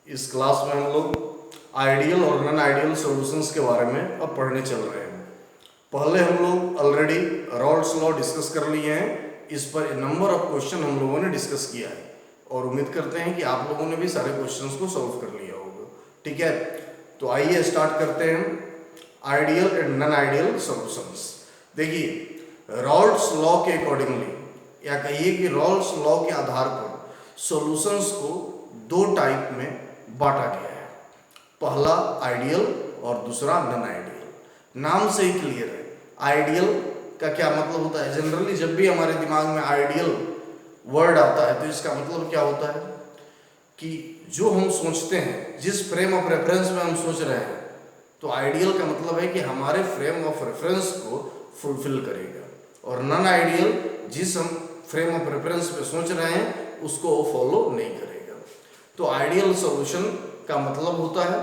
इस क्लास में हम लोग आइडियल और नॉन आइडियल सॉल्यूशंस के बारे में अब पढ़ने चल रहे हैं। पहले हम लोग ऑलरेडी रॉल्स लॉ डिस्कस कर लिए हैं। इस पर नंबर ऑफ क्वेश्चन हम लोगों ने डिस्कस किया है और उम्मीद करते हैं कि आप लोगों ने भी सारे क्वेश्चंस को सॉल्व कर लिया होगा। ठीक है, तो आइए स्टार्ट करते हैं ideal and non ideal solutions. देखिए, रॉल्स लॉ के अकॉर्डिंगली या कहिए कि रॉल्स लॉ के आधार पर सॉल्यूशंस को दो टाइप में बांटा गया है। पहला आइडियल और दूसरा नॉन आइडियल। नाम से ही क्लियर है आइडियल का क्या मतलब होता है। जनरली जब भी हमारे दिमाग में आइडियल वर्ड आता है तो इसका मतलब क्या होता है कि जो हम सोचते हैं, जिस फ्रेम ऑफ रेफरेंस में हम सोच रहे हैं, तो आइडियल का मतलब है कि हमारे फ्रेम ऑफ रेफरेंस को फुलफिल करेगा, और नॉन आइडियल जिस हम फ्रेम ऑफ रेफरेंस पे सोच रहे हैं उसको वो फॉलो नहीं करेगा। तो आइडियल सॉल्यूशन का मतलब होता है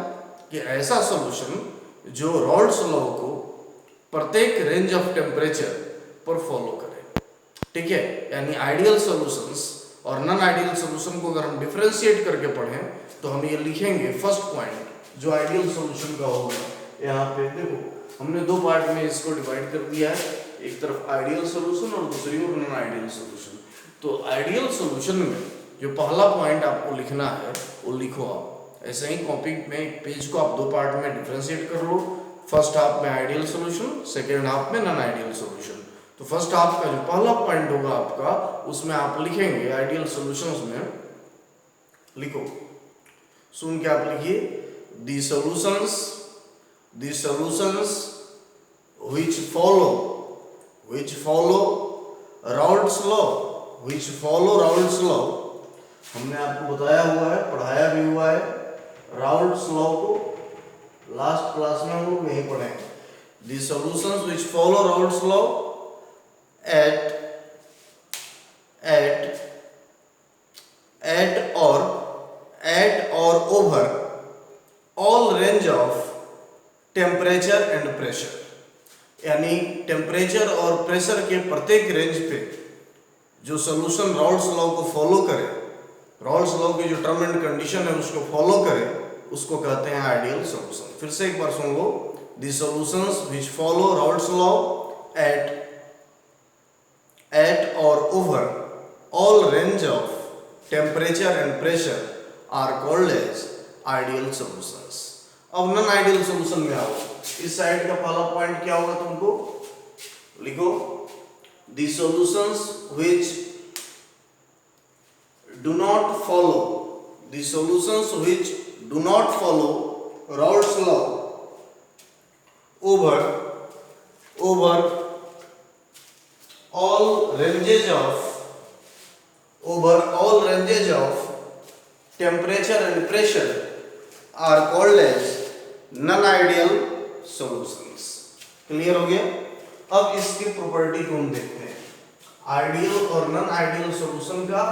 कि ऐसा सॉल्यूशन जो रॉल्स लॉ को प्रत्येक रेंज ऑफ टेम्परेचर पर फॉलो करे। ठीक है, यानी आइडियल सॉल्यूशंस और नॉन आइडियल सॉल्यूशन को अगर हम डिफरेंशिएट करके पढ़ें तो हम ये लिखेंगे फर्स्ट पॉइंट जो आइडियल सॉल्यूशन का होगा। यहाँ पे देखो हमने दो पार्ट में इसको डिवाइड कर दिया है, एक तरफ आइडियल सॉल्यूशन और दूसरी ओर नॉन आइडियल सॉल्यूशन। तो आइडियल सॉल्यूशन में जो पहला पॉइंट आपको लिखना है वो लिखो आप ऐसे ही कॉपी में। एक पेज को आप दो पार्ट में डिफरेंशिएट कर लो। फर्स्ट हाफ में आइडियल सॉल्यूशन, सेकेंड हाफ में नॉन आइडियल सॉल्यूशन। तो फर्स्ट हाफ का जो पहला पॉइंट होगा आपका, उसमें आप लिखेंगे आइडियल सॉल्यूशंस में लिखो, सुन के आप लिखिए दी solutions which follow Raoult's law। हमने आपको बताया हुआ है, पढ़ाया भी हुआ है राउल्ट्स लॉ को। लास्ट क्लास में हम लोग यही पढ़े। दी solutions which follow Raoult's law at or over all range of temperature and pressure। यानी टेम्परेचर और प्रेशर के प्रत्येक रेंज पे जो सॉल्यूशन रॉल्स लॉ को फॉलो करे, रॉल्स लॉ की जो टर्म एंड कंडीशन है उसको फॉलो करे, उसको कहते हैं आइडियल सॉल्यूशन। फिर से एक बार सुन लो, the solutions which follow Raoult's law at और over all range of temperature and pressure are called as ideal solutions. अब नॉन आइडियल सॉल्यूशन में आओ। इस साइड का पहला पॉइंट क्या होगा, तुमको लिखो the solutions which do not follow Raoult's law over all ranges of temperature and pressure are called as non-ideal solutions। Clear हो गया। अब इसकी प्रॉपर्टी को हम देखते हैं। आइडियल और नॉन आइडियल सॉल्यूशन का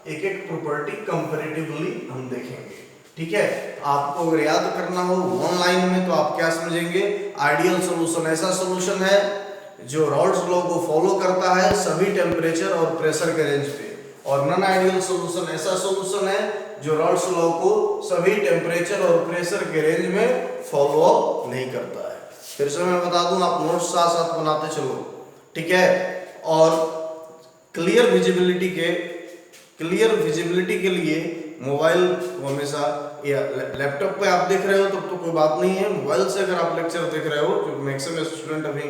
एक एक प्रॉपर्टी कंपैरेटिवली हम देखेंगे। ठीक है, आपको अगर याद करना हो वन लाइन में तो आप क्या समझेंगे, आइडियल सॉल्यूशन ऐसा सॉल्यूशन है जो रॉल्स लॉ को फॉलो करता है सभी टेम्परेचर और प्रेशर के रेंज पे, और नॉन आइडियल सॉल्यूशन ऐसा सॉल्यूशन है जो रॉल्स लॉ को सभी टेम्परेचर और प्रेशर के रेंज में फॉलो नहीं करता है। फिर से मैं बता दूं, आप नोट्स साथ साथ बनाते चलो। ठीक है, और क्लियर विजिबिलिटी के लिए मोबाइल को हमेशा, या लैपटॉप पे आप देख रहे हो तब तो कोई बात नहीं है, मोबाइल से अगर आप लेक्चर देख रहे हो, क्योंकि मैक्सिमम स्टूडेंट अभी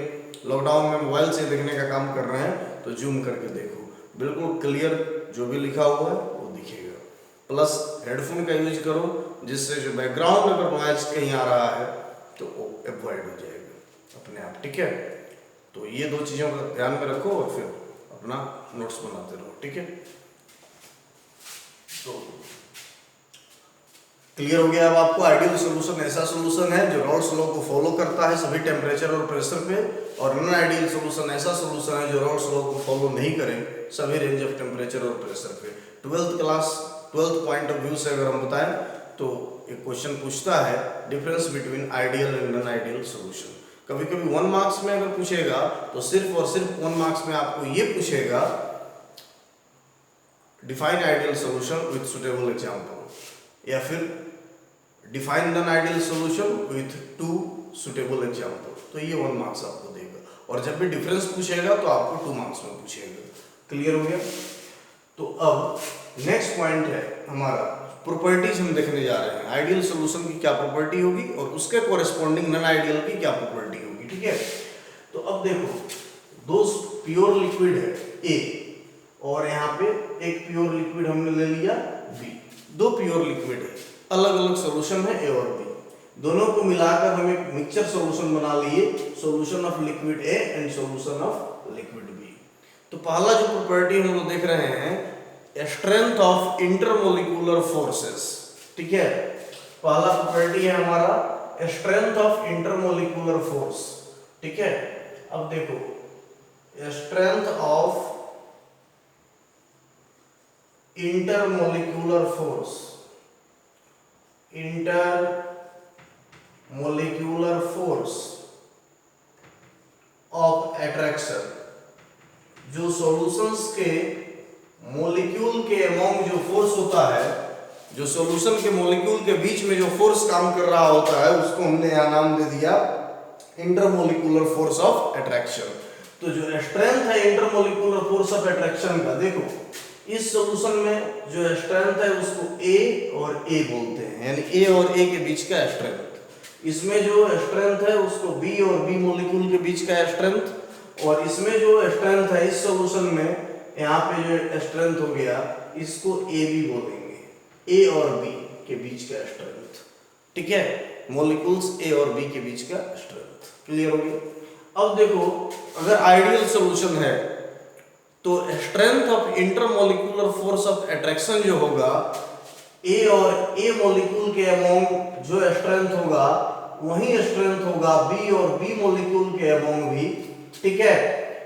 लॉकडाउन में मोबाइल से देखने का काम कर रहे हैं, तो जूम करके देखो, बिल्कुल क्लियर जो भी लिखा हुआ है वो दिखेगा। प्लस हेडफोन का यूज करो जिससे जो बैकग्राउंड अगर नॉइज कहीं आ रहा है तो वो अवॉइड हो जाएगा अपने आप। ठीक है, तो ये दो चीज़ों का ध्यान में रखो और फिर अपना नोट्स बनाते रहो। ठीक है, तो क्लियर हो गया। अब आपको आइडियल सॉल्यूशन ऐसा सॉल्यूशन है जो रॉल्स लॉ को फॉलो करता है सभी टेम्परेचर और प्रेशर पे, और नॉन आइडियल सॉल्यूशन ऐसा सॉल्यूशन है जो रॉल्स लॉ को फॉलो नहीं करे सभी रेंज ऑफ टेम्परेचर और प्रेशर पे। 12th पॉइंट ऑफ व्यू से अगर हम बताएं तो एक क्वेश्चन पूछता है difference between ideal and non ideal solution. कभी कभी 1 मार्क्स में अगर पूछेगा तो सिर्फ और सिर्फ 1 मार्क्स में आपको ये पूछेगा define ideal solution with suitable example, या फिर define non ideal solution with 2 suitable example. तो ये 1 मार्क्स आपको देगा, और जब भी डिफरेंस पूछेगा तो आपको 2 मार्क्स में पूछेगा। क्लियर हो गया? तो अब नेक्स्ट पॉइंट है हमारा प्रॉपर्टीज हम देखने जा रहे हैं। आइडियल सॉल्यूशन की क्या प्रॉपर्टी होगी और उसके कोरेस्पॉन्डिंग नॉन आइडियल की क्या प्रॉपर्टी होगी। ठीक है, तो अब देखो, दो प्योर लिक्विड है ए और यहाँ पे एक प्योर लिक्विड हमने ले लिया बी। दो प्योर लिक्विड है, अलग अलग सॉल्यूशन है ए और बी, दोनों को मिलाकर हम एक मिक्सचर सॉल्यूशन बना लिए, solution of liquid A and solution of liquid B. तो पहला जो प्रॉपर्टी हम लोग देख रहे हैं, स्ट्रेंथ ऑफ इंटरमोलिकुलर फोर्सेस। ठीक है, पहला प्रॉपर्टी है हमारा स्ट्रेंथ ऑफ इंटरमोलिकुलर फोर्स। ठीक है, अब देखो, strength of intermolecular force, intermolecular force of attraction, जो सॉल्यूशंस के मॉलिक्यूल के अमोंग जो फोर्स होता है, जो सॉल्यूशन के मॉलिक्यूल के बीच में जो फोर्स काम कर रहा होता है, उसको हमने यहाँ नाम दे दिया इंटरमोलिकुलर फोर्स ऑफ अट्रैक्शन। तो जो स्ट्रेंथ है इंटरमोलिकुलर फोर्स ऑफ अट्रैक्शन का, देखो इस सॉल्यूशन में जो स्ट्रेंथ है उसको ए और ए बोलते हैं, यानी ए और ए के बीच का स्ट्रेंथ। इसमें जो स्ट्रेंथ है उसको बी और बी मॉलिक्यूल के बीच का स्ट्रेंथ, और इसमें जो स्ट्रेंथ है इस सॉल्यूशन में, यहाँ पे जो स्ट्रेंथ हो गया, इसको ए बी बोलेंगे, ए और बी के बीच का स्ट्रेंथ। ठीक है, मॉलिक्यूल्स ए और बी के बीच का स्ट्रेंथ। क्लियर हो गया? अब देखो, अगर आइडियल सॉल्यूशन है तो strength of intermolecular force of attraction जो होगा, ए और ए मॉलिक्यूल के अमोंग जो स्ट्रेंथ होगा वही स्ट्रेंथ होगा बी और बी मॉलिक्यूल के अमोंग भी। ठीक है,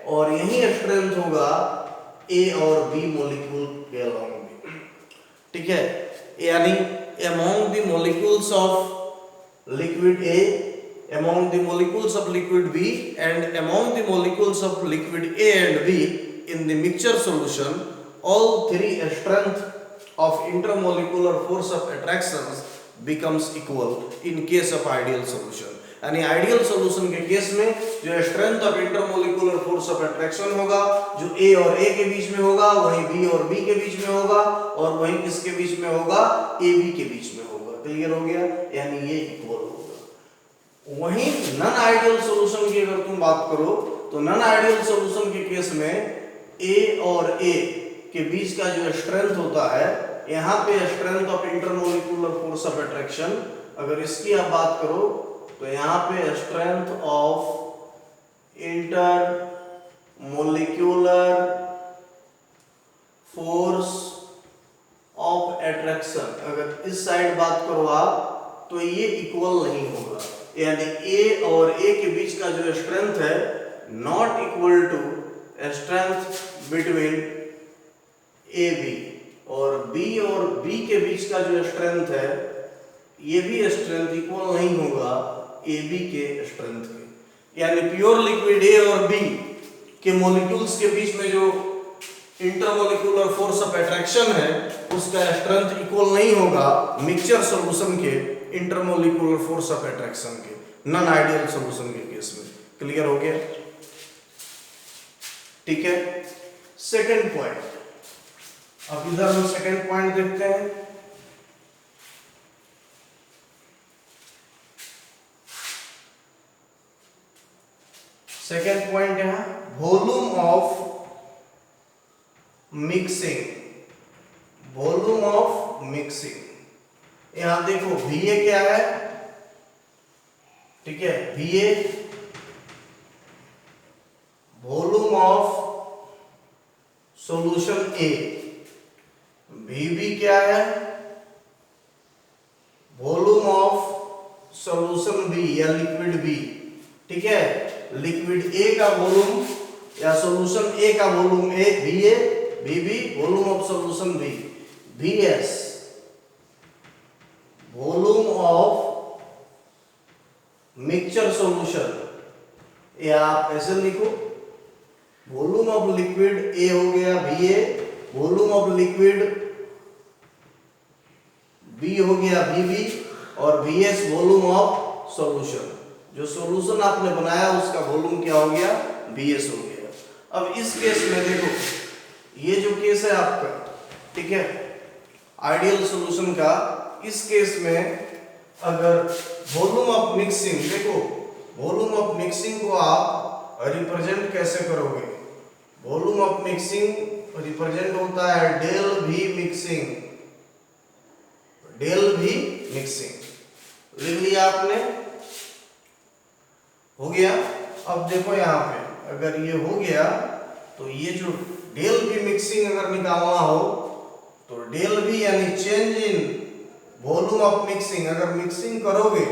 और यही स्ट्रेंथ होगा ए और बी मॉलिक्यूल के अमोंग भी। ठीक है, यानी among the molecules of liquid A, among the molecules of liquid B and among the molecules of liquid A and B in the mixture solution, all three strength of intermolecular force of attractions becomes equal in case of ideal solution। यानी ideal solution के case में जो strength of intermolecular force of attraction होगा, जो ए और ए के बीच में होगा, वही बी और बी के बीच में होगा, और वही किसके बीच में होगा, ए बी के बीच में होगा। क्लियर हो गया? यानी ये इक्वल होगा। वहीं नॉन आइडियल सॉल्यूशन की अगर तुम बात करो तो नॉन आइडियल सॉल्यूशन के केस में ए और ए के बीच का जो स्ट्रेंथ होता है, यहाँ पे strength of intermolecular force of attraction, अगर इसकी आप बात करो तो यहाँ पे strength of intermolecular force of attraction, अगर इस साइड बात करो आप तो ये इक्वल नहीं होगा। यानी ए और ए के बीच का जो स्ट्रेंथ है not equal to strength between A B, और बी और बी के बीच का जो स्ट्रेंथ है ये भी स्ट्रेंथ इक्वल नहीं होगा ए बी के स्ट्रेंथ के। यानी प्योर लिक्विड ए और बी के मॉलिक्यूल्स के बीच में जो इंटरमोलिकुलर फोर्स ऑफ अट्रैक्शन है उसका स्ट्रेंथ इक्वल नहीं होगा मिक्सचर सॉल्यूशन के इंटरमोलिकुलर फोर्स ऑफ अट्रैक्शन के, नॉन आइडियल सॉल्यूशन के केस में। क्लियर हो गया? ठीक है, सेकेंड पॉइंट, अब इधर हम सेकेंड पॉइंट देखते हैं। सेकेंड पॉइंट है volume of mixing, volume of mixing. यहां देखो VA क्या है? ठीक है, VA volume of solution A, VB क्या है? वॉल्यूम ऑफ सॉल्यूशन बी या लिक्विड बी। ठीक है, लिक्विड ए का वॉल्यूम या सॉल्यूशन ए का volume A VA, VB volume of solution B, VS volume of mixture solution, या आप ऐसे लिखो वॉल्यूम ऑफ लिक्विड ए हो गया VA, volume of liquid B हो गया VB, और Vs वॉल्यूम ऑफ सॉल्यूशन, जो सॉल्यूशन आपने बनाया उसका वॉल्यूम क्या हो गया, Vs हो गया। अब इस केस में देखो, ये जो केस है आपका, ठीक है, आइडियल सॉल्यूशन का, इस केस में अगर वॉल्यूम ऑफ मिक्सिंग, देखो वॉल्यूम ऑफ मिक्सिंग को आप रिप्रेजेंट कैसे करोगे, वॉल्यूम ऑफ मिक्सिंग रिप्रेजेंट होता है del V mixing, del V mixing लिख लिया आपने, हो गया। अब देखो यहाँ पे अगर ये हो गया तो ये जो डेल V मिक्सिंग अगर निकालना हो तो डेल V यानी change in volume of mixing, अगर मिक्सिंग करोगे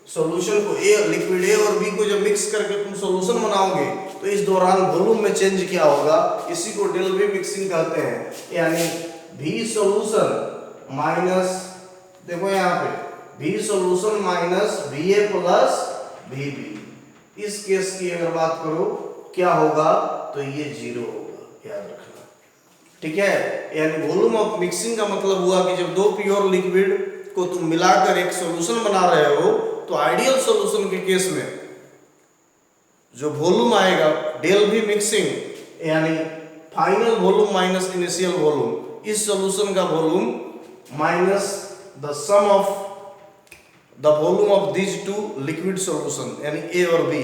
सॉल्यूशन को, ए लिक्विड ए और बी को जब मिक्स करके तुम सॉल्यूशन बनाओगे तो इस दौरान वॉल्यूम में चेंज क्या होगा, इसी को डेल V मिक्सिंग कहते हैं। यानी V सॉल्यूशन माइनस, देखो यहाँ पे V solution minus Va plus Vb, इस केस की अगर बात करो क्या होगा, तो ये 0 होगा, याद रखना, ठीक है। यानी वॉल्यूम ऑफ मिक्सिंग का मतलब हुआ कि जब दो प्योर लिक्विड को तुम मिलाकर एक सॉल्यूशन बना रहे हो तो आइडियल सॉल्यूशन के केस में जो वॉल्यूम आएगा डेल V मिक्सिंग यानी final volume minus initial volume, इस सॉल्यूशन का volume minus the sum of the volume of these two liquid solution, यानी ए और बी,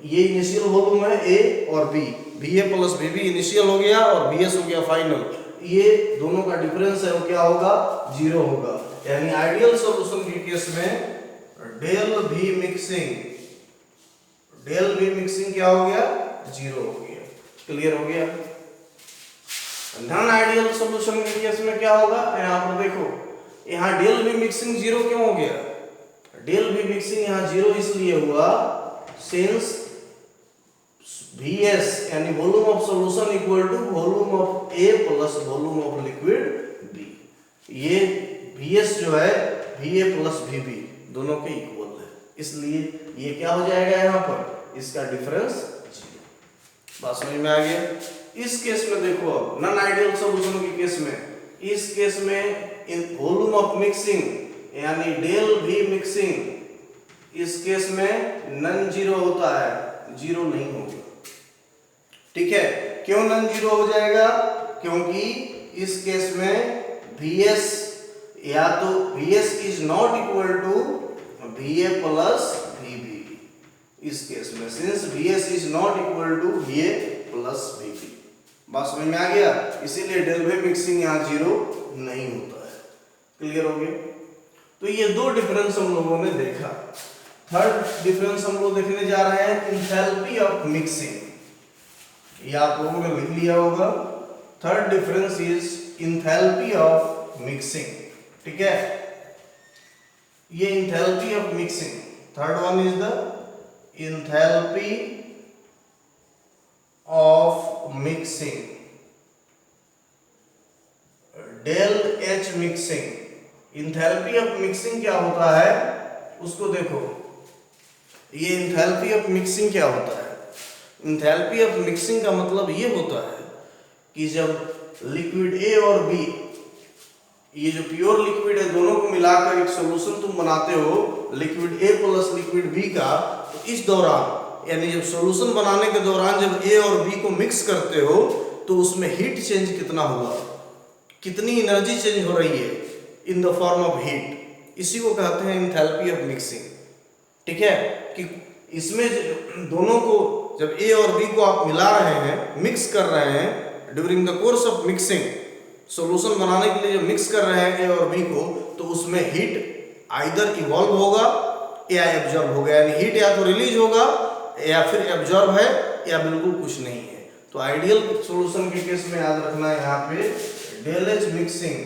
ये इनिशियल वॉल्यूम है ए और B, Va plus Vb initial हो गया और Vs हो गया फाइनल, ये दोनों का डिफरेंस है वो क्या होगा, 0 होगा। यानी आइडियल सॉल्यूशन के केस में del V mixing, del V mixing क्या हो गया, 0 हो गया, क्लियर हो गया। नॉन आइडियल सॉल्यूशन के केस में क्या होगा, यहाँ पर देखो, यहाँ डेल V मिक्सिंग 0 क्यों हो गया, डेल V मिक्सिंग यहाँ 0 इसलिए हुआ सिंस Vs यानी volume of solution equal to volume of A plus volume of liquid B, ये Vs जो है Va प्लस Vb दोनों के इक्वल है, इसलिए ये क्या हो जाएगा यहाँ पर, इसका डिफरेंस 0। बात समझ में आ गया। इस केस में देखो, अब नॉन आइडियल सॉल्यूशन के केस में, इस केस में वॉल्यूम ऑफ मिक्सिंग यानी डेल V मिक्सिंग, इस केस में नॉन जीरो होता है, 0 नहीं होगा, ठीक है। क्यों नॉन जीरो हो जाएगा, क्योंकि इस केस में Vs या तो Vs is not equal to Va plus Vb, इस केस में since Vs is not equal to Va plus Vb, बात समझ में आ गया, इसीलिए डेल V मिक्सिंग यहाँ 0 नहीं होता है, क्लियर हो गया। तो ये दो डिफरेंस हम लोगों ने देखा। थर्ड डिफरेंस हम लोग देखने जा रहे हैं इंथैल्पी ऑफ मिक्सिंग, ये आप लोगों ने लिख लिया होगा। Third difference is enthalpy of mixing, ठीक है, ये enthalpy of mixing. Third one is the enthalpy of mixing, del H mixing. Enthalpy of mixing क्या होता है उसको देखो, ये इंथैल्पी ऑफ मिक्सिंग क्या होता है, इंथैल्पी ऑफ मिक्सिंग का मतलब ये होता है कि जब लिक्विड A और B, ये जो प्योर लिक्विड है, दोनों को मिलाकर एक सॉल्यूशन तुम बनाते हो liquid A plus liquid B का, तो इस दौरान यानी जब सॉल्यूशन बनाने के दौरान जब A और B को मिक्स करते हो तो उसमें हीट चेंज कितना हुआ, कितनी एनर्जी चेंज हो रही है in the form of heat, इसी को कहते हैं इंथैल्पी ऑफ मिक्सिंग, ठीक है। कि इसमें दोनों को जब A और B को आप मिला रहे हैं, मिक्स कर रहे हैं, during the course of mixing, solution बनाने के लिए जब मिक्स कर रहे हैं A और B को, तो उसमें हीट आइदर इवॉल्व होगा या एब्जॉर्ब होगा, यानी हीट या तो रिलीज होगा या फिर एब्जॉर्ब है या बिल्कुल कुछ नहीं है। तो आइडियल सॉल्यूशन के केस में याद रखना है यहाँ पे del H mixing,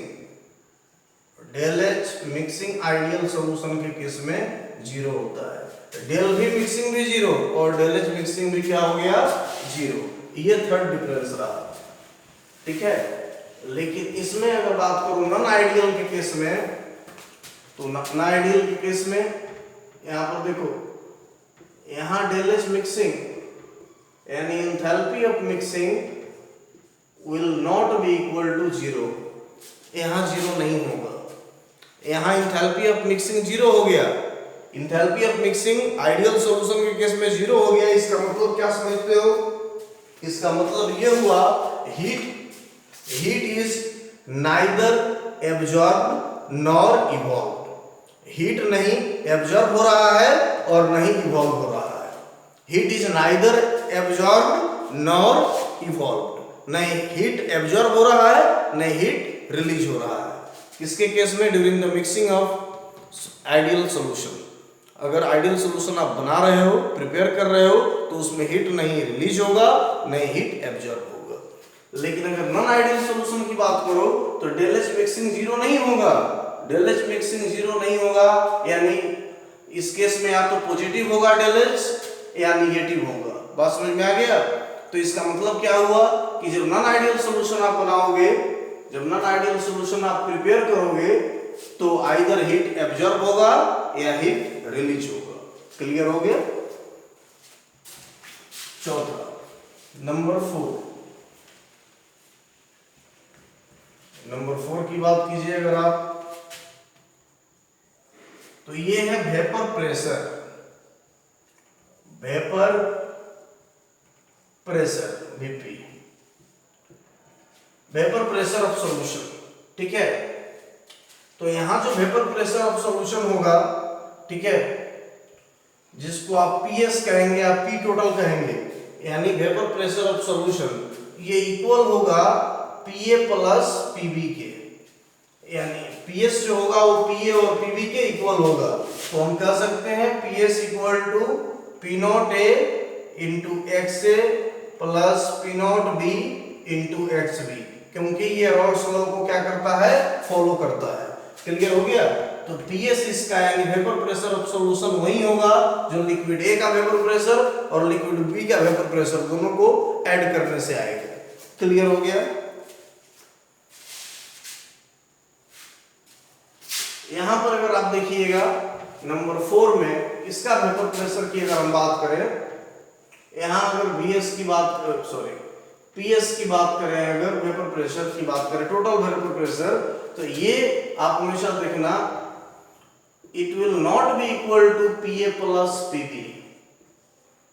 del H mixing ideal solution के केस में 0 होता है, डेल V मिक्सिंग भी 0 और डेल H मिक्सिंग भी क्या हो गया 0, ये थर्ड डिफरेंस रहा, ठीक है। लेकिन इसमें अगर बात करूं नॉन आइडियल के केस में, तो नॉन आइडियल के केस में यहाँ पर देखो, यहाँ डेल H मिक्सिंग यानी enthalpy of mixing will not be equal to 0, यहाँ 0 नहीं होगा, यहाँ इंथैल्पी ऑफ मिक्सिंग जीरो हो गया। Enthalpy of mixing ideal solution के केस में जीरो हो गया। इसका मतलब क्या समझते हो? इसका मतलब ये हुआ heat is neither absorb nor evolve. Heat नहीं एब्जॉर्ब हो रहा है और नहीं इवॉल्व हो रहा है। Heat is neither absorb nor evolve. नहीं हीट एब्जॉर्ब हो रहा है, नहीं हीट रिलीज हो रहा है। किसके केस में? During the mixing of ideal solution. अगर आइडियल सॉल्यूशन आप बना रहे हो, प्रिपेयर कर रहे हो, तो उसमें हीट नहीं रिलीज होगा, नहीं हीट एब्जॉर्ब होगा। लेकिन अगर नॉन आइडियल सॉल्यूशन की बात करो तो डेल एच मिक्सिंग जीरो नहीं होगा। डेल एच मिक्सिंग जीरो नहीं होगा, यानी इस केस में या तो पॉजिटिव होगा डेल एच या निगेटिव होगा। बात समझ में आ गया? तो इसका मतलब क्या हुआ कि जब नॉन आइडियल सॉल्यूशन आप बनाओगे, जब नॉन आइडियल सॉल्यूशन आप प्रिपेयर करोगे, तो आइदर हीट एब्जॉर्ब होगा या हीट रिलीज होगा। क्लियर हो गया? चौथा, नंबर 4। नंबर 4 की बात कीजिए अगर आप, तो ये है vapour pressure. Vapour pressure VP, vapour pressure of solution. ठीक है, तो यहां जो वेपर प्रेशर ऑफ सॉल्यूशन होगा, ठीक है, जिसको आप पीएस कहेंगे या पी टोटल कहेंगे, यानी वेपर प्रेशर ऑफ सॉल्यूशन, ये इक्वल होगा पीए प्लस पीबी के। यानी पीएस जो होगा वो पीए और पीबी के इक्वल होगा। तो हम कह सकते हैं PS equal to P naught A into x A plus P naught B into x B, क्योंकि ये रॉल्स लॉ को क्या करता है? फॉलो करता है। क्लियर हो गया? तो पीएस इसका यानी वेपर प्रेशर ऑफ सॉल्यूशन वही होगा जो लिक्विड ए का वेपर प्रेशर और लिक्विड बी का वेपर प्रेशर दोनों को ऐड करने से आएगा। क्लियर हो गया? यहां पर अगर आप देखिएगा नंबर 4 में इसका वेपर प्रेशर की अगर हम बात करें, यहां अगर VS की बात PS की बात करें, अगर वेपर प्रेशर की बात करें, टोटल वेपर प्रेशर, तो ये आप हमेशा देखना it will not be equal to PA plus PP।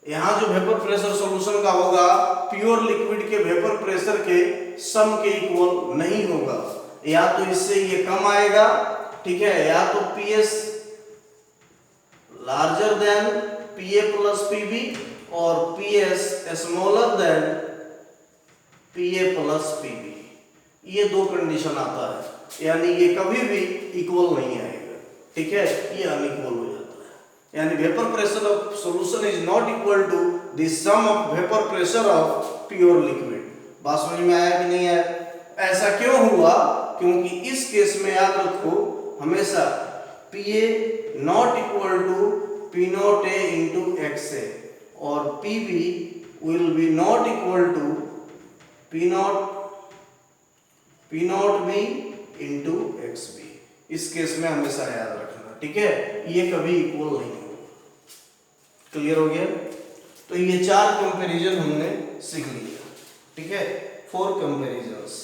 यहां जो वेपर प्रेशर सॉल्यूशन का होगा प्योर लिक्विड के वेपर प्रेशर के सम के इक्वल नहीं होगा। या तो इससे ये कम आएगा, ठीक है, या तो PS larger than PA plus PB और PS smaller than PA plus PB। ये दो कंडीशन आता है, यानी ये कभी भी इक्वल नहीं आएगा। ठीक है, ये अनइक्वल हो जाता है। यानी vapour pressure of solution is not equal to the sum of vapour pressure of pure liquid. बात समझ में आया कि नहीं है? ऐसा क्यों हुआ? क्योंकि इस केस में याद रखो हमेशा PA not equal to P not A into x A और PB will be not equal to P not B into x B. इस केस में हमेशा याद रखना, ठीक है, ये कभी इक्वल नहीं होगा। क्लियर हो गया? तो ये 4 कंपैरिजन हमने सीख लिया। ठीक है, 4 कंपैरिजंस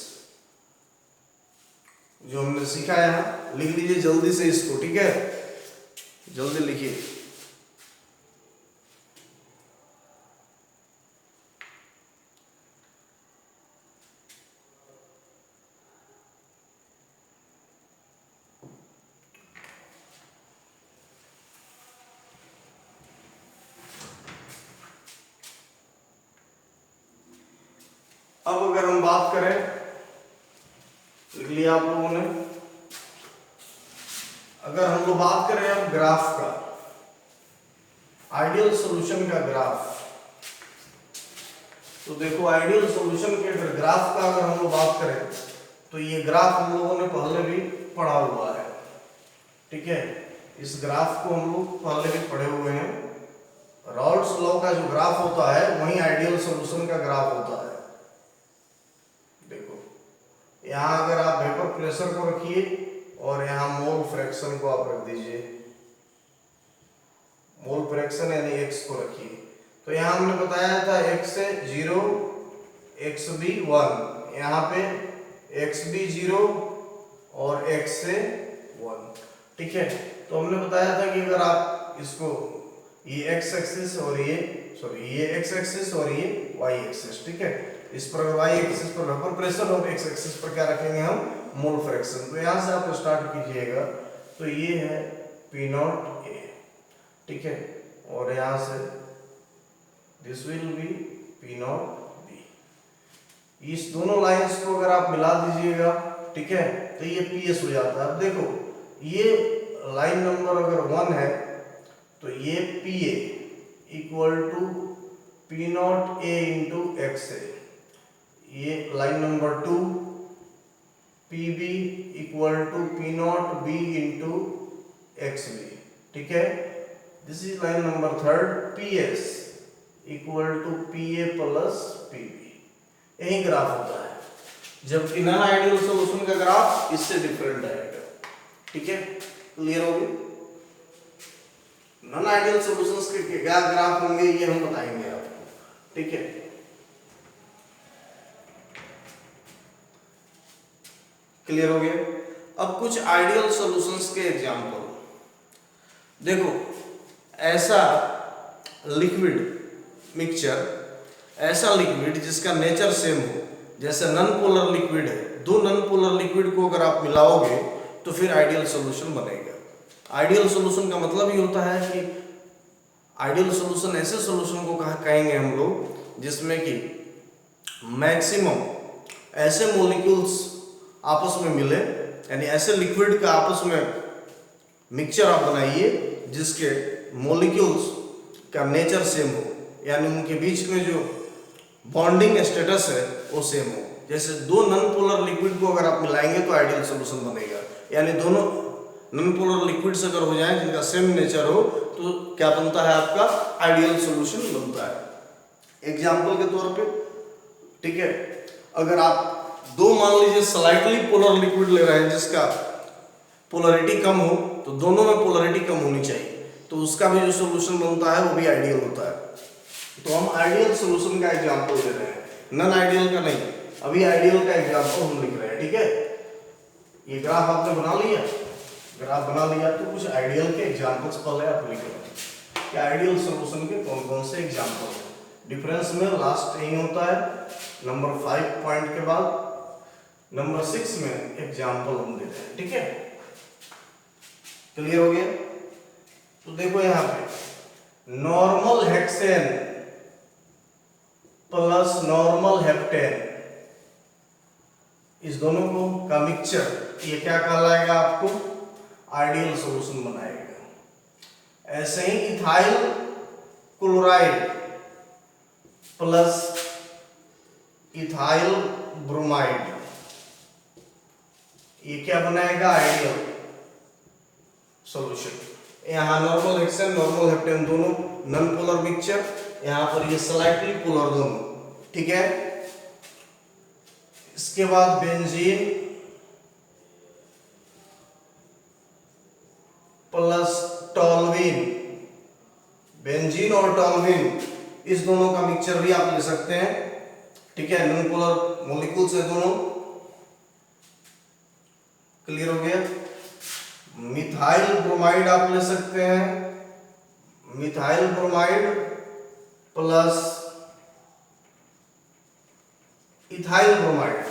जो हमने सीखा है, लिख लीजिए जल्दी से इसको। ठीक है, जल्दी लिखिए। अब अगर हम बात करें, लिख लिया आप लोगों ने, अगर हम लोग बात करें अब ग्राफ का, आइडियल सॉल्यूशन का ग्राफ, तो देखो आइडियल सॉल्यूशन के अगर ग्राफ का अगर हम लोग बात करें तो ये ग्राफ हम लोगों ने पहले भी पढ़ा हुआ है। ठीक है, इस ग्राफ को हम लोग पहले भी पढ़े हुए हैं। रॉल्स लॉ का जो ग्राफ होता है वही आइडियल सॉल्यूशन का ग्राफ होता है। देखो यहाँ अगर आप वेपर प्रेशर को रखिए और यहाँ मोल फ्रैक्शन को आप रख दीजिए, मोल फ्रैक्शन यानी x को रखिए। तो यहाँ हमने बताया था x से 0 xb 1, यहाँ पे xb 0 और x से 1। ठीक है, तो हमने बताया था कि अगर आप इसको ये x एक्सिस और ये x एक्सिस और ये y एक्सिस, ठीक है, इस पर y एक्सिस पर वेपर प्रेशर और x एक्सिस पर क्या रखेंगे हम, मोल फ्रैक्शन। तो यहाँ से आप स्टार्ट कीजिएगा, तो ये है P नॉट A, ठीक है, और यहाँ से this will be P not B। इस दोनों लाइंस को अगर आप मिला दीजिएगा, ठीक है, तो ये PS हो जाता है। अब देखो ये लाइन नंबर अगर 1 है तो ये PA equal to P not A into X है, ये line number 2 PB equal to P not B into x B, ठीक है। This is line number 3 PS equal to PA plus PB। यही graph होता है, जबकि नॉन आइडियल सॉल्यूशन का graph इससे डिफरेंट आएगा, ठीक है। क्लियर हो गया? नॉन आइडियल सॉल्यूशंस के क्या ग्राफ होंगे ये हम बताएंगे आपको, ठीक है। क्लियर हो गया? अब कुछ आइडियल सॉल्यूशंस के एग्जांपल देखो। ऐसा लिक्विड मिक्सचर, ऐसा लिक्विड जिसका नेचर सेम हो, जैसे नॉन पोलर लिक्विड है, दो नॉन पोलर लिक्विड को अगर आप मिलाओगे तो फिर आइडियल सॉल्यूशन बनेगा। आइडियल सॉल्यूशन का मतलब ये होता है कि आइडियल सॉल्यूशन ऐसे सॉल्यूशन को कहेंगे हम लोग जिसमें कि मैक्सिमम ऐसे मॉलिक्यूल्स आपस में मिले, यानी ऐसे लिक्विड का आपस में मिक्सचर आप बनाइए जिसके मॉलिक्यूल्स का नेचर सेम हो, यानी उनके बीच में जो बॉन्डिंग स्टेटस है वो सेम हो। जैसे दो नॉन पोलर लिक्विड को अगर आप मिलाएंगे तो आइडियल सॉल्यूशन बनेगा, यानी दोनों नॉन पोलर लिक्विड्स अगर हो जाएं जिनका सेम नेचर हो तो क्या बनता है, आपका आइडियल सॉल्यूशन बनता है। एग्जांपल के तौर पे, ठीक है, अगर आप दो मान लीजिए स्लाइटली पोलर लिक्विड ले रहे हैं जिसका पोलरिटी कम हो, तो दोनों में पोलरिटी कम होनी चाहिए, तो उसका भी जो सॉल्यूशन बनता है वो भी आइडियल होता है। तो हम आइडियल सॉल्यूशन का एग्जांपल दे रहे हैं, नॉन आइडियल का नहीं। अभी आइडियल का एग्जांपल हम लिख रहे हैं, ठीक है। ये ग्राफ आपने बना लिया, ग्राफ बना लिया तो कुछ आइडियल के एग्जांपल्स पहले आप लिख रहे हैं कि आइडियल सॉल्यूशन के कौन कौन से एग्जांपल हैं। डिफरेंस में लास्ट यही होता है, नंबर 5 पॉइंट के बाद नंबर 6 में एग्जांपल हम देते हैं, ठीक है। क्लियर हो गया? तो देखो यहाँ पे normal hexane plus normal heptane, इस दोनों को का मिक्सचर, ये क्या कहलाएगा, आपको आइडियल सॉल्यूशन बनाएगा। ऐसे ही ethyl chloride plus ethyl bromide, ये क्या बनाएगा, आइडियल सॉल्यूशन। यहाँ नॉर्मल हेक्सेन नॉर्मल हेप्टेन दोनों नॉन पोलर मिक्सचर, यहाँ पर ये स्लाइटली पोलर दोनों, ठीक है। इसके बाद बेंजीन प्लस टॉल्विन, बेंजीन और टॉल्विन इस दोनों का मिक्सचर भी आप ले सकते हैं, ठीक है। नॉन पोलर मॉलिक्यूल्स है दोनों। क्लियर हो गया? मिथाइल ब्रोमाइड आप ले सकते हैं, methyl bromide plus ethyl bromide,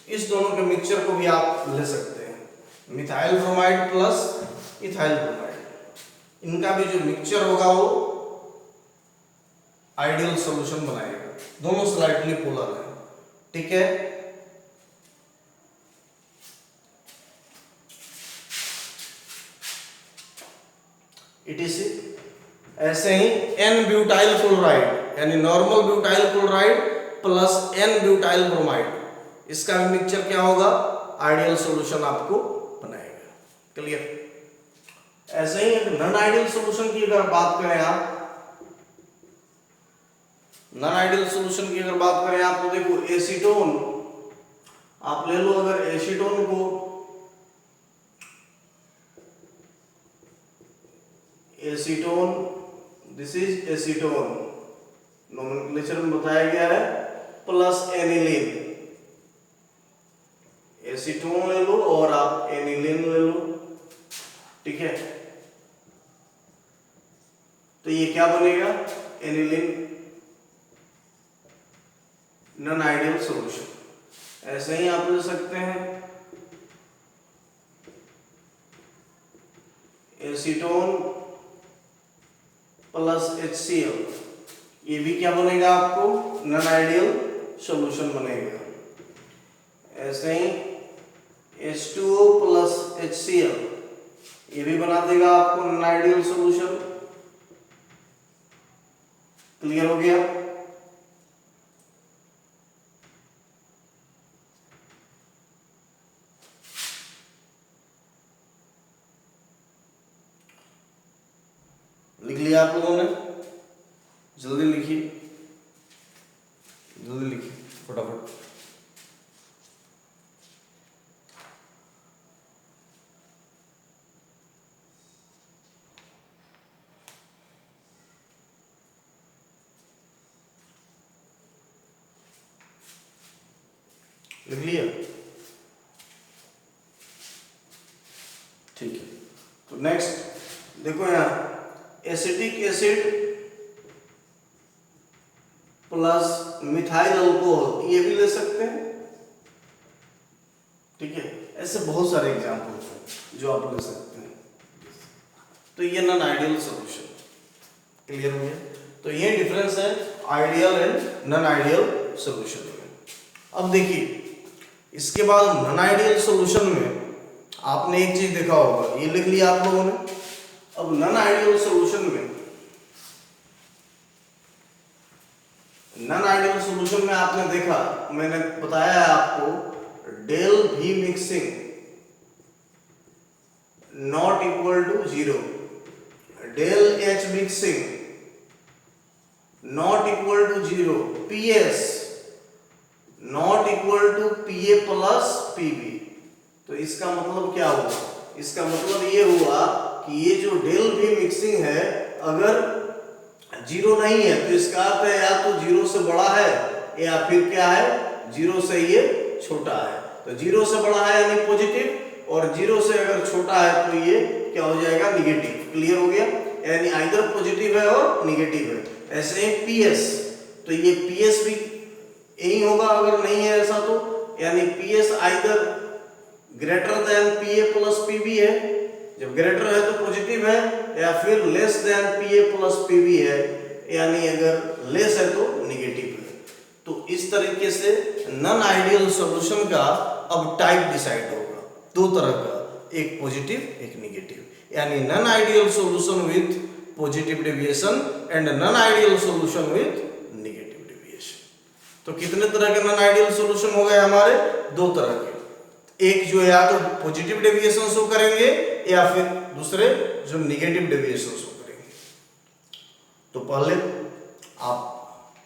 इस दोनों के मिक्सचर को भी आप ले सकते हैं, methyl bromide plus ethyl bromide. इनका भी जो मिक्सचर होगा वो आइडियल सॉल्यूशन बनाएगा। दोनों स्लाइटली पोलर है, ठीक है। इटीसी ऐसे ही एन ब्यूटाइल क्लोराइड यानी normal butyl chloride plus n butyl bromide, इसका भी मिक्सचर क्या होगा, आइडियल सॉल्यूशन आपको बनाएगा। क्लियर? ऐसे ही नॉन आइडियल सॉल्यूशन की अगर बात करें आप, नॉन आइडियल सॉल्यूशन की अगर बात करें आप, तो देखो एसीटोन आप ले लो। अगर एसीटोन को acetone, this is acetone, nomenclature में बताया गया है, प्लस एनिलीन। एसीटोन ले लो और आप एनिलीन ले लो, तो ये क्या बनेगा, एनिलीन नॉन आइडियल सॉल्यूशन। ऐसे ही आप ले सकते हैं एसीटोन प्लस HCl, ये भी क्या बनेगा आपको, नॉन आइडियल सॉल्यूशन बनेगा। ऐसे ही H2O प्लस HCl, ये भी बना देगा आपको नॉन आइडियल सॉल्यूशन। क्लियर हो गया। लिख लिया आप लोगों ने, जल्दी लिखिए, जल्दी लिखिए फटाफट। लिख लिया, ठीक है। तो नेक्स्ट देखो यहाँ acetic acid plus methyl alcohol, ये भी ले सकते हैं, ठीक है। ऐसे बहुत सारे एग्जाम्पल हैं जो आप ले सकते हैं। तो ये नॉन आइडियल सॉल्यूशन, क्लियर हो गया। तो ये डिफरेंस है ideal and non ideal solution में। अब देखिए इसके बाद नॉन आइडियल सॉल्यूशन में आपने एक चीज देखा होगा, ये लिख लिया आप लोगों ने। अब नॉन आइडियल सॉल्यूशन में, नॉन आइडियल सॉल्यूशन में आपने देखा, मैंने बताया है आपको, del V mixing not equal to 0, del H mixing not equal to 0, PS not equal to PA plus PB। तो इसका मतलब क्या हुआ, इसका मतलब ये हुआ कि ये जो डेल V मिक्सिंग है अगर 0 नहीं है तो इसका अर्थ है या तो 0 से बड़ा है या फिर क्या है, 0 से ये छोटा है। तो 0 से बड़ा है यानी पॉजिटिव, और 0 से अगर छोटा है तो ये क्या हो जाएगा, निगेटिव। क्लियर हो गया, यानी आइदर पॉजिटिव है और निगेटिव है। ऐसे ही PS, तो ये PS भी यही होगा, अगर नहीं है ऐसा तो, यानी PS either greater than PA plus PB है, जब ग्रेटर है तो पॉजिटिव है, या फिर less than PA plus PB है, यानी अगर लेस है तो निगेटिव है। तो इस तरीके से नॉन आइडियल सॉल्यूशन का अब टाइप डिसाइड होगा, दो तरह का, एक पॉजिटिव एक निगेटिव, यानी non ideal solution with positive deviation and non ideal solution with negative deviation. तो कितने तरह के नॉन आइडियल सॉल्यूशन हो गए हमारे, दो तरह के, एक जो या तो पॉजिटिव डेविएशन शो करेंगे या फिर दूसरे जो निगेटिव डेविएशन शो करेंगे। तो पहले आप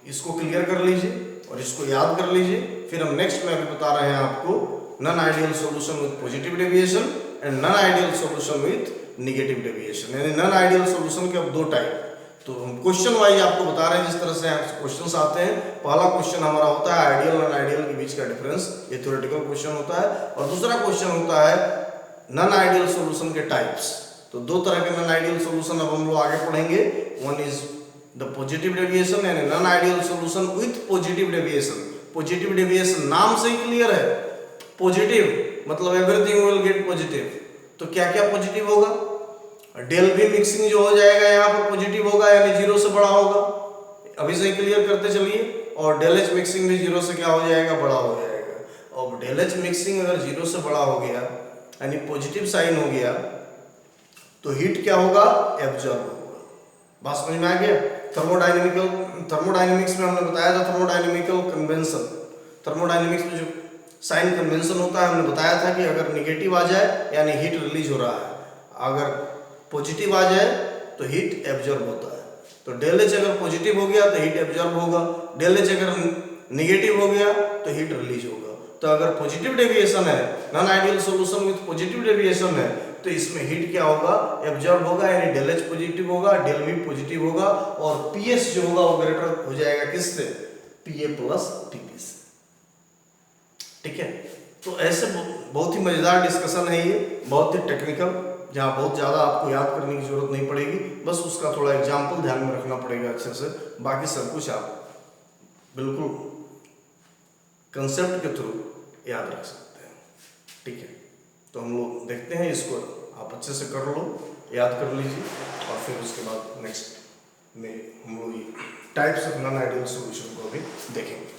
इसको क्लियर कर लीजिए और इसको याद कर लीजिए, फिर हम नेक्स्ट में अभी बता रहे हैं आपको non ideal solution with positive deviation and non ideal solution with negative deviation, यानी नॉन आइडियल सॉल्यूशन के अब दो टाइप। तो हम क्वेश्चन वाइज आपको बता रहे हैं जिस तरह से क्वेश्चंस आते हैं। पहला क्वेश्चन हमारा होता है आइडियल और अनआइडियल के बीच का डिफरेंस, ये थ्योरेटिकल क्वेश्चन होता है, और दूसरा क्वेश्चन होता है नॉन आइडियल सॉल्यूशन के टाइप्स। तो दो तरह के नॉन आइडियल सॉल्यूशन अब हम लोग आगे पढ़ेंगे। One is the positive deviation यानी non ideal solution with positive deviation. Positive deviation नाम से ही क्लियर है, पॉजिटिव मतलब एवरीथिंग विल गेट पॉजिटिव। तो क्या क्या पॉजिटिव होगा, डेल V मिक्सिंग जो हो जाएगा यहाँ पर पॉजिटिव होगा, यानी 0 से बड़ा होगा, अभी से ही क्लियर करते चलिए। और डेल H मिक्सिंग भी 0 से क्या हो जाएगा, बड़ा हो जाएगा। और डेल H मिक्सिंग अगर 0 से बड़ा हो गया यानी पॉजिटिव साइन हो गया तो हीट क्या होगा, एब्जॉर्ब होगा। बात समझ में आ गया। थर्मोडायनेमिक्स में हमने बताया था थर्मोडायनेमिकल कन्वेंशन, थर्मोडायनेमिक्स में जो साइन कन्वेंशन होता है हमने बताया था कि अगर निगेटिव आ जाए यानी हीट रिलीज हो रहा है, अगर पॉजिटिव आ जाए तो हीट एब्जॉर्ब होता है। तो डेल H अगर पॉजिटिव हो गया तो हीट एब्जॉर्ब होगा, डेल H अगर निगेटिव हो गया तो हीट रिलीज होगा। तो अगर पॉजिटिव डेविएशन है, non ideal solution with positive deviation है, तो इसमें हीट क्या होगा, एब्जॉर्ब होगा, यानी डेल H पॉजिटिव होगा, डेल V पॉजिटिव होगा, और PS जो होगा वो ग्रेटर हो जाएगा किससे, PA प्लस PB से। ठीक है, तो ऐसे बहुत ही मजेदार डिस्कशन है ये, बहुत ही टेक्निकल, जहाँ बहुत ज़्यादा आपको याद करने की जरूरत नहीं पड़ेगी, बस उसका थोड़ा एग्जाम्पल ध्यान में रखना पड़ेगा अच्छे से, बाकी सब कुछ आप बिल्कुल कंसेप्ट के थ्रू याद रख सकते हैं। ठीक है, तो हम लोग देखते हैं इसको, आप अच्छे से कर लो, याद कर लीजिए, और फिर उसके बाद नेक्स्ट में हम लोग types of non ideal solution को भी देखेंगे।